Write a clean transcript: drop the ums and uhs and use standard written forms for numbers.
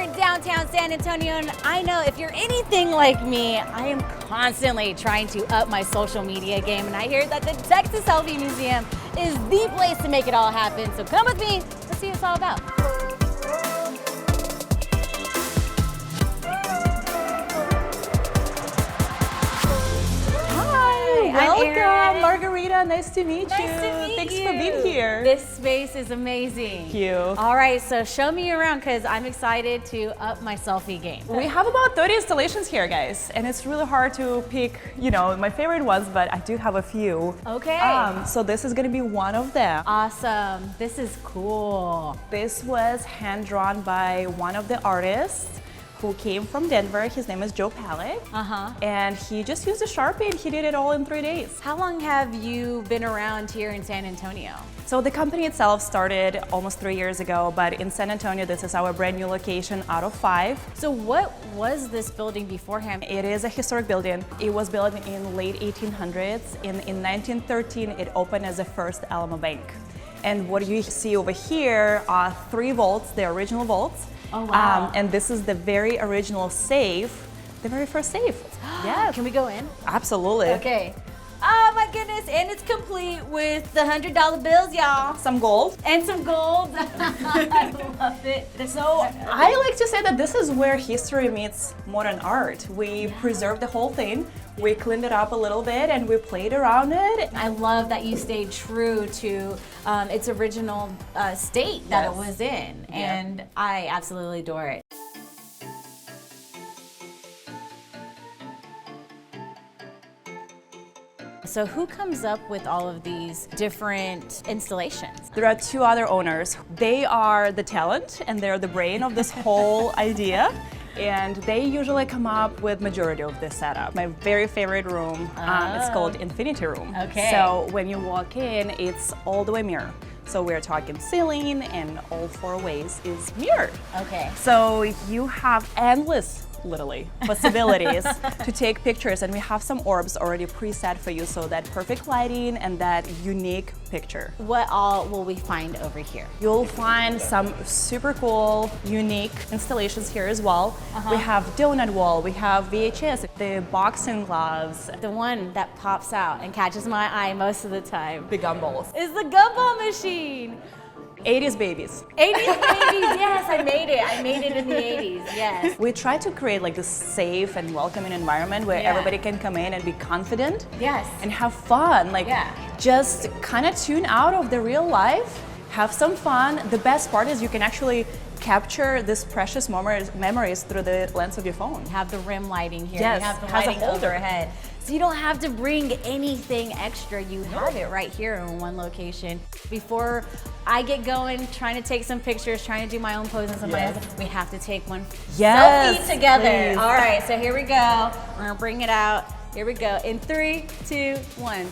here in downtown San Antonio, and I know if you're anything like me, I am constantly trying to up my social media game, and I hear that the Texas Selfie Museum is the place to make it all happen. So come with me to see what it's all about. Welcome, Margarita. Nice to meet you. Thanks for being here. This space is amazing. Thank you. All right, so show me around because I'm excited to up my selfie game. We have about 30 installations here, guys, and it's really hard to pick, my favorite ones, but I do have a few. Okay. So this is going to be one of them. Awesome. This is cool. This was hand drawn by one of the artists who came from Denver. His name is Joe Pallet. And he just used a Sharpie and he did it all in 3 days. How long have you been around here in San Antonio? So the company itself started almost 3 years ago, but in San Antonio, this is our brand new location out of 5. So what was this building beforehand? It is a historic building. It was built in late 1800s. In 1913, it opened as the first Alamo Bank. And what you see over here are 3 vaults, the original vaults. Oh, wow. And this is the very original safe, the very first safe. Yes. Can we go in? Absolutely. Okay. Oh my goodness, and it's complete with the $100 bills, y'all. Some gold. And some gold. I love it. So I like to say that this is where history meets modern art. We preserved the whole thing, we cleaned it up a little bit, and we played around it. I love that you stayed true to its original state that it was in, and I absolutely adore it. So who comes up with all of these different installations? There are 2 other owners. They are the talent and they're the brain of this whole idea. And they usually come up with majority of this setup. My very favorite room, it's called Infinity Room. Okay. So when you walk in, it's all the way mirror. So we're talking ceiling and all 4 ways is mirrored. Okay. So you have endless, literally, possibilities to take pictures, and we have some orbs already preset for you, so that perfect lighting and that unique picture. What all will we find over here? You'll find some super cool, unique installations here as well. We have donut wall, we have VHS, the boxing gloves. The one that pops out and catches my eye most of the time The gumballs. is the gumball machine. 80s babies. 80s babies, yes, I made it. I made it in the 80s, yes. We try to create like this safe and welcoming environment where everybody can come in and be confident. Yes. And have fun. Like just kind of tune out of the real life, have some fun. The best part is you can actually capture this precious memories through the lens of your phone. Have the rim lighting here. Yes, you have the has a lighting holder. overhead. So you don't have to bring anything extra. You have it right here in one location. Before I get going, trying to take some pictures, trying to do my own poses on my own, we have to take one selfie together. Please. All right, so here we go. We're gonna bring it out. Here we go. In 3, 2, 1.